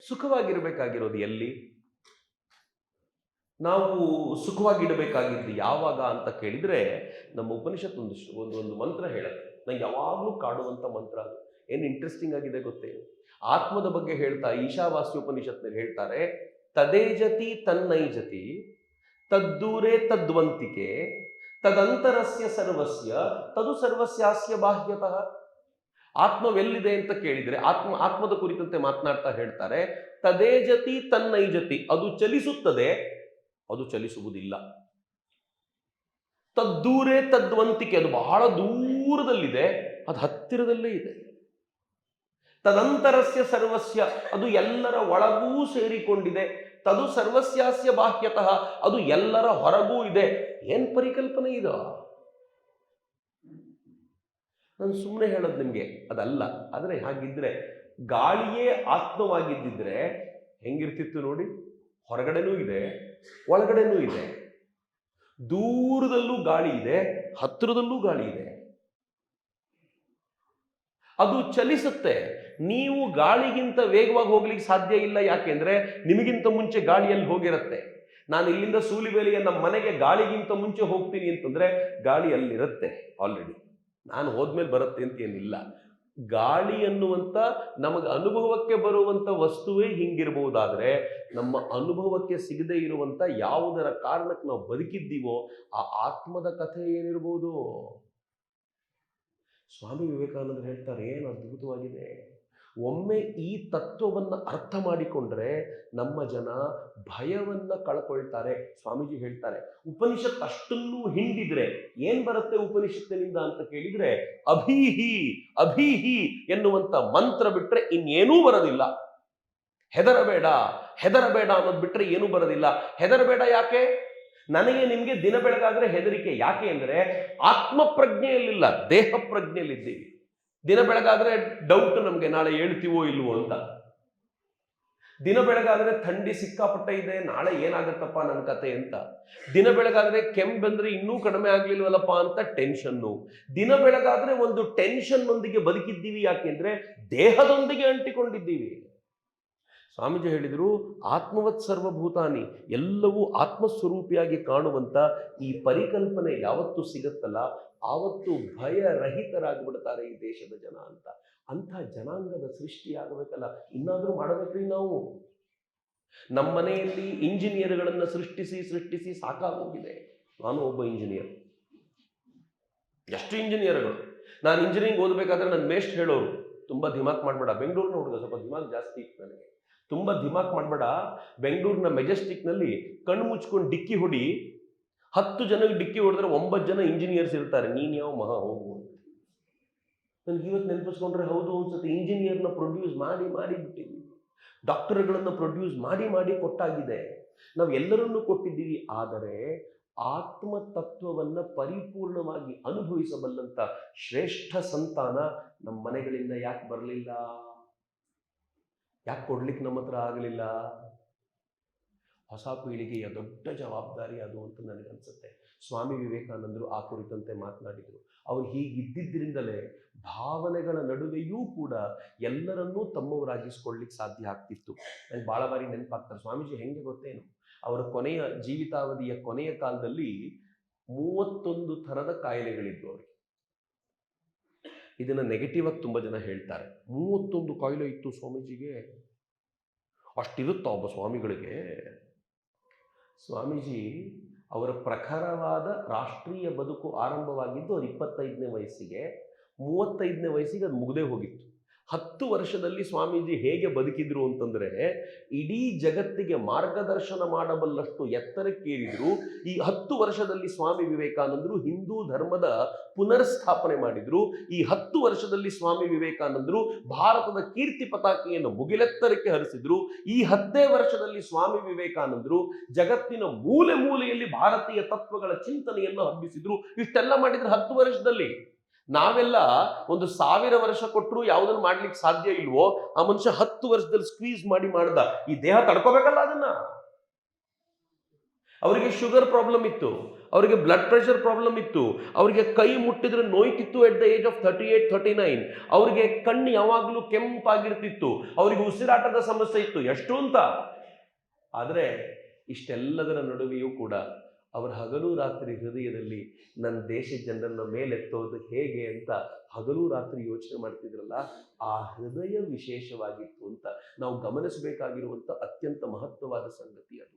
ಸುಖವಾಗಿರ್ಬೇಕಾಗಿರೋದು ಎಲ್ಲಿ? ನಾವು ಸುಖವಾಗಿಡಬೇಕಾಗಿದ್ದು ಯಾವಾಗ ಅಂತ ಕೇಳಿದ್ರೆ, ನಮ್ಮ ಉಪನಿಷತ್ ಒಂದು ಮಂತ್ರ ಹೇಳುತ್ತೆ. ನಂಗೆ ಯಾವಾಗಲೂ ಕಾಡುವಂತ ಮಂತ್ರ ಅದು. ಏನು ಇಂಟ್ರೆಸ್ಟಿಂಗ್ ಆಗಿದೆ ಗೊತ್ತೇನು? ಆತ್ಮದ ಬಗ್ಗೆ ಹೇಳ್ತಾ ಈಶಾವಾಸ್ಯ ಉಪನಿಷತ್ನಲ್ಲಿ ಹೇಳ್ತಾರೆ, ತದೇಜತಿ ತನ್ನೈಜತಿ ತದ್ದೂರೇ ತದ್ವಂತಿಕೆ ತದಂತರಸ್ಯ ಸರ್ವಸ್ಯ ತದು ಸರ್ವಸ್ಯಾಸ್ಯ ಬಾಹ್ಯತಃ. ಆತ್ಮವೆಲ್ಲಿದೆ ಅಂತ ಕೇಳಿದ್ರೆ ಆತ್ಮದ ಕುರಿತಂತೆ ಮಾತನಾಡ್ತಾ ಹೇಳ್ತಾರೆ, ತದೇಜತಿ ತನ್ನೈಜತಿ, ಅದು ಚಲಿಸುತ್ತದೆ, ಅದು ಚಲಿಸುವುದಿಲ್ಲ. ತದ್ದೂರೇ ತದ್ವಂತಿಕೆ, ಅದು ಬಹಳ ದೂರದಲ್ಲಿದೆ, ಅದು ಹತ್ತಿರದಲ್ಲೇ ಇದೆ. ತದಂತರಸ್ಯ ಸರ್ವಸ್ಯ, ಅದು ಎಲ್ಲರ ಒಳಗೂ ಸೇರಿಕೊಂಡಿದೆ. ತದು ಸರ್ವಸ್ಯಾಸ್ಯ ಬಾಹ್ಯತಃ, ಅದು ಎಲ್ಲರ ಹೊರಗೂ ಇದೆ. ಏನ್ ಪರಿಕಲ್ಪನೆ ಇದು? ನಾನು ಸುಮ್ಮನೆ ಹೇಳೋದು ನಿಮ್ಗೆ ಅದಲ್ಲ. ಆದರೆ ಹಾಗಿದ್ರೆ ಗಾಳಿಯೇ ಆತ್ಮವಾಗಿದ್ದಿದ್ರೆ ಹೆಂಗಿರ್ತಿತ್ತು ನೋಡಿ. ಹೊರಗಡೆನೂ ಇದೆ, ಒಳಗಡೆನೂ ಇದೆ. ದೂರದಲ್ಲೂ ಗಾಳಿ ಇದೆ, ಹತ್ತಿರದಲ್ಲೂ ಗಾಳಿ ಇದೆ. ಅದು ಚಲಿಸುತ್ತೆ. ನೀವು ಗಾಳಿಗಿಂತ ವೇಗವಾಗಿ ಹೋಗ್ಲಿಕ್ಕೆ ಸಾಧ್ಯ ಇಲ್ಲ. ಯಾಕೆಂದ್ರೆ ನಿಮಗಿಂತ ಮುಂಚೆ ಗಾಳಿಯಲ್ಲಿ ಹೋಗಿರುತ್ತೆ. ನಾನು ಇಲ್ಲಿಂದ ಸೂಲಿಬೇಲಿಯ ನಮ್ಮ ಮನೆಗೆ ಗಾಳಿಗಿಂತ ಮುಂಚೆ ಹೋಗ್ತೀನಿ ಅಂತಂದ್ರೆ ಗಾಳಿ ಅಲ್ಲಿರುತ್ತೆ ಆಲ್ರೆಡಿ. ನಾನು ಹೋದ್ಮೇಲೆ ಬರುತ್ತೆ ಅಂತ ಏನಿಲ್ಲ. ಗಾಳಿ ಅನ್ನುವಂಥ ನಮಗೆ ಅನುಭವಕ್ಕೆ ಬರುವಂಥ ವಸ್ತುವೇ ಹಿಂಗಿರ್ಬಹುದಾದ್ರೆ, ನಮ್ಮ ಅನುಭವಕ್ಕೆ ಸಿಗದೆ ಇರುವಂಥ ಯಾವುದರ ಕಾರಣಕ್ಕೆ ನಾವು ಬದುಕಿದ್ದೀವೋ ಆ ಆತ್ಮದ ಕಥೆ ಏನಿರ್ಬೋದು? ಸ್ವಾಮಿ ವಿವೇಕಾನಂದರು ಹೇಳ್ತಾರೆ, ಏನು ಅದ್ಭುತವಾಗಿದೆ. ಒಮ್ಮೆ ಈ ತತ್ವವನ್ನು ಅರ್ಥ ಮಾಡಿಕೊಂಡ್ರೆ ನಮ್ಮ ಜನ ಭಯವನ್ನ ಕಳ್ಕೊಳ್ತಾರೆ. ಸ್ವಾಮೀಜಿ ಹೇಳ್ತಾರೆ, ಉಪನಿಷತ್ ಅಷ್ಟನ್ನೂ ಹಿಂಡಿದ್ರೆ ಏನ್ ಬರುತ್ತೆ ಉಪನಿಷತ್ತಿನಿಂದ ಅಂತ ಕೇಳಿದ್ರೆ, ಅಭೀಹಿ ಅಭೀಹಿ ಎನ್ನುವಂತ ಮಂತ್ರ ಬಿಟ್ರೆ ಇನ್ನೇನೂ ಬರೋದಿಲ್ಲ. ಹೆದರಬೇಡ ಹೆದರಬೇಡ ಅನ್ನೋದು ಬಿಟ್ರೆ ಏನೂ ಬರೋದಿಲ್ಲ. ಹೆದರಬೇಡ ಯಾಕೆ? ನನಗೆ ನಿಮ್ಗೆ ದಿನ ಬೆಳಗಾದ್ರೆ ಹೆದರಿಕೆ ಯಾಕೆ ಅಂದ್ರೆ ಆತ್ಮ ಪ್ರಜ್ಞೆಯಲ್ಲಿಲ್ಲ, ದೇಹ ಪ್ರಜ್ಞೆಯಲ್ಲಿದ್ದೀವಿ. ದಿನ ಬೆಳಗಾದ್ರೆ ಡೌಟ್ ನಮ್ಗೆ, ನಾಳೆ ಹೇಳ್ತೀವೋ ಇಲ್ವೋ ಅಂತ. ದಿನ ಬೆಳಗಾದ್ರೆ ಥಂಡಿ ಸಿಕ್ಕಾಪಟ್ಟೆ ಇದೆ, ನಾಳೆ ಏನಾಗತ್ತಪ್ಪ ನನ್ನ ಕತೆ ಅಂತ. ದಿನ ಬೆಳಗಾದ್ರೆ ಕೆಮ್ಮು ಬಂದ್ರೆ ಇನ್ನೂ ಕಡಿಮೆ ಆಗ್ಲಿಲ್ವಲ್ಲಪ್ಪ ಅಂತ ಟೆನ್ಷನ್ನು. ದಿನ ಬೆಳಗಾದ್ರೆ ಒಂದು ಟೆನ್ಷನ್ ಒಂದಿಗೆ ಬದುಕಿದ್ದೀವಿ. ಯಾಕೆಂದ್ರೆ ದೇಹದೊಂದಿಗೆ ಅಂಟಿಕೊಂಡಿದ್ದೀವಿ. ಸ್ವಾಮೀಜಿ ಹೇಳಿದರು, ಆತ್ಮವತ್ ಸರ್ವಭೂತಾನಿ, ಎಲ್ಲವೂ ಆತ್ಮಸ್ವರೂಪಿಯಾಗಿ ಕಾಣುವಂತ ಈ ಪರಿಕಲ್ಪನೆ ಯಾವತ್ತು ಸಿಗತ್ತಲ್ಲ ಆವತ್ತು ಭಯರಹಿತರಾಗ್ಬಿಡ್ತಾರೆ ಈ ದೇಶದ ಜನ ಅಂತ. ಅಂಥ ಜನಾಂಗದ ಸೃಷ್ಟಿಯಾಗಬೇಕಲ್ಲ, ಇನ್ನಾದರೂ ಮಾಡಬೇಕ್ರಿ ನಾವು. ನಮ್ಮ ಮನೆಯಲ್ಲಿ ಇಂಜಿನಿಯರ್ಗಳನ್ನು ಸೃಷ್ಟಿಸಿ ಸಾಕಾಗೋಗಿದೆ. ನಾನು ಒಬ್ಬ ಇಂಜಿನಿಯರ್. ಎಷ್ಟು ಇಂಜಿನಿಯರ್ಗಳು. ನಾನು ಇಂಜಿನಿಯರಿಂಗ್ ಓದಬೇಕಾದ್ರೆ ನನ್ನ ಮೇಸ್ಟ್ ಹೇಳೋರು, ತುಂಬ ಧಿಮಾಕ್ ಮಾಡಬೇಡ, ಬೆಂಗಳೂರಿನ ಹುಡುಗ ಸ್ವಲ್ಪ ಧಿಮಾಕ್ ಜಾಸ್ತಿ ಇತ್ತು ನನಗೆ, ತುಂಬ ಧಿಮಾಕ್ ಮಾಡಬೇಡ, ಬೆಂಗಳೂರಿನ ಮೆಜೆಸ್ಟಿಕ್ನಲ್ಲಿ ಕಣ್ಣು ಮುಚ್ಕೊಂಡು ಡಿಕ್ಕಿ ಹೊಡಿ, 10 ಜನಕ್ಕೆ ಡಿಕ್ಕಿ ಹೊಡೆದ್ರೆ 9 ಜನ ಇಂಜಿನಿಯರ್ಸ್ ಇರ್ತಾರೆ, ನೀನು ಯಾವ ಮಹಾ ಹೋಗು. ನನಗೆ ಇವತ್ತು ನೆನಪಿಸ್ಕೊಂಡ್ರೆ ಹೌದು ಅನ್ಸುತ್ತೆ. ಇಂಜಿನಿಯರ್ನ ಪ್ರೊಡ್ಯೂಸ್ ಮಾಡಿ ಬಿಟ್ಟಿದ್ವಿ, ಡಾಕ್ಟರ್ಗಳನ್ನು ಪ್ರೊಡ್ಯೂಸ್ ಮಾಡಿ ಕೊಟ್ಟಾಗಿದೆ, ನಾವು ಎಲ್ಲರನ್ನೂ ಕೊಟ್ಟಿದ್ದೀವಿ. ಆದರೆ ಆತ್ಮ ತತ್ವವನ್ನು ಪರಿಪೂರ್ಣವಾಗಿ ಅನುಭವಿಸಬಲ್ಲಂತ ಶ್ರೇಷ್ಠ ಸಂತಾನ ನಮ್ಮ ಮನೆಗಳಿಂದ ಯಾಕೆ ಬರಲಿಲ್ಲ? ಯಾಕೆ ಕೊಡ್ಲಿಕ್ಕೆ ನಮ್ಮ ಹತ್ರ ಆಗಲಿಲ್ಲ? ಹೊಸ ಪೀಳಿಗೆಯ ದೊಡ್ಡ ಜವಾಬ್ದಾರಿ ಅದು ಅಂತ ನನಗನ್ಸುತ್ತೆ. ಸ್ವಾಮಿ ವಿವೇಕಾನಂದರು ಆ ಕುರಿತಂತೆ ಮಾತನಾಡಿದರು. ಅವರು ಹೀಗಿದ್ದಿದ್ದರಿಂದಲೇ ಭಾವನೆಗಳ ನಡುವೆಯೂ ಕೂಡ ಎಲ್ಲರನ್ನೂ ತಮ್ಮವರಾಗಿಸ್ಕೊಳ್ಳಿಕ್ಕೆ ಸಾಧ್ಯ ಆಗ್ತಿತ್ತು. ನನಗೆ ಭಾಳ ಬಾರಿ ನೆನಪಾಗ್ತಾರೆ ಸ್ವಾಮೀಜಿ. ಹೆಂಗೆ ಗೊತ್ತೇನು, ಅವರ ಕೊನೆಯ ಜೀವಿತಾವಧಿಯ ಕೊನೆಯ ಕಾಲದಲ್ಲಿ 31 ಥರದ ಕಾಯಿಲೆಗಳಿದ್ವು ಅವರಿಗೆ. ಇದನ್ನು ನೆಗೆಟಿವ್ ಆಗಿ ತುಂಬ ಜನ ಹೇಳ್ತಾರೆ. 31 ಕಾಯಿಲೆ ಇತ್ತು ಸ್ವಾಮೀಜಿಗೆ. ಅಷ್ಟಿರುತ್ತಾ ಒಬ್ಬ ಸ್ವಾಮಿಗಳಿಗೆ? ಸ್ವಾಮೀಜಿ ಅವರ ಪ್ರಖರವಾದ ರಾಷ್ಟ್ರೀಯ ಬದುಕು ಆರಂಭವಾಗಿದ್ದು ಅವ್ರ 25ನೇ ವಯಸ್ಸಿಗೆ. 35ನೇ ವಯಸ್ಸಿಗೆ ಅದು ಮುಗದೇ ಹೋಗಿತ್ತು. 10 ವರ್ಷದಲ್ಲಿ ಸ್ವಾಮೀಜಿ ಹೇಗೆ ಬದುಕಿದ್ರು ಅಂತಂದ್ರೆ, ಇಡೀ ಜಗತ್ತಿಗೆ ಮಾರ್ಗದರ್ಶನ ಮಾಡಬಲ್ಲಷ್ಟು ಎತ್ತರಕ್ಕೇರಿದ್ರು. ಈ 10 ವರ್ಷದಲ್ಲಿ ಸ್ವಾಮಿ ವಿವೇಕಾನಂದರು ಹಿಂದೂ ಧರ್ಮದ ಪುನರ್ಸ್ಥಾಪನೆ ಮಾಡಿದ್ರು. ಈ 10 ವರ್ಷದಲ್ಲಿ ಸ್ವಾಮಿ ವಿವೇಕಾನಂದರು ಭಾರತದ ಕೀರ್ತಿ ಪತಾಕೆಯನ್ನು ಮುಗಿಲೆತ್ತರಕ್ಕೆ ಹರಿಸಿದ್ರು. ಈ 10 ವರ್ಷದಲ್ಲಿ ಸ್ವಾಮಿ ವಿವೇಕಾನಂದರು ಜಗತ್ತಿನ ಮೂಲೆ ಮೂಲೆಯಲ್ಲಿ ಭಾರತೀಯ ತತ್ವಗಳ ಚಿಂತನೆಯನ್ನು ಹಬ್ಬಿಸಿದ್ರು. ಇಷ್ಟೆಲ್ಲ ಮಾಡಿದ್ರೆ 10 ವರ್ಷದಲ್ಲಿ. ನಾವೆಲ್ಲ 1000 ವರ್ಷ ಕೊಟ್ಟರು ಯಾವುದನ್ನು ಮಾಡ್ಲಿಕ್ಕೆ ಸಾಧ್ಯ ಇಲ್ವೋ ಆ ಮನುಷ್ಯ 10 ವರ್ಷದಲ್ಲಿ ಸ್ಕ್ವೀಸ್ ಮಾಡ್ದ. ಈ ದೇಹ ತಡ್ಕೋಬೇಕಲ್ಲ ಅದನ್ನ. ಅವರಿಗೆ ಶುಗರ್ ಪ್ರಾಬ್ಲಮ್ ಇತ್ತು, ಅವರಿಗೆ ಬ್ಲಡ್ ಪ್ರೆಷರ್ ಪ್ರಾಬ್ಲಮ್ ಇತ್ತು, ಅವರಿಗೆ ಕೈ ಮುಟ್ಟಿದ್ರೆ ನೋಯ್ತಿತ್ತು ಎಟ್ ದ ಏಜ್ ಆಫ್ 38, 39. ಅವರಿಗೆ ಕಣ್ಣು ಯಾವಾಗಲೂ ಕೆಂಪಾಗಿರ್ತಿತ್ತು, ಅವರಿಗೆ ಉಸಿರಾಟದ ಸಮಸ್ಯೆ ಇತ್ತು, ಎಷ್ಟು ಅಂತ. ಆದರೆ ಇಷ್ಟೆಲ್ಲದರ ನಡುವೆಯೂ ಕೂಡ ಅವರ ಹಗಲು ರಾತ್ರಿ ಹೃದಯದಲ್ಲಿ ನನ್ನ ದೇಶ ಜನರನ್ನ ಮೇಲೆತ್ತೋದು ಹೇಗೆ ಅಂತ ಹಗಲು ರಾತ್ರಿ ಯೋಚನೆ ಮಾಡ್ತಿದ್ರಲ್ಲ, ಆ ಹೃದಯ ವಿಶೇಷವಾಗಿತ್ತು ಅಂತ ನಾವು ಗಮನಿಸಬೇಕಾಗಿರುವಂಥ ಅತ್ಯಂತ ಮಹತ್ವವಾದ ಸಂಗತಿ ಅದು.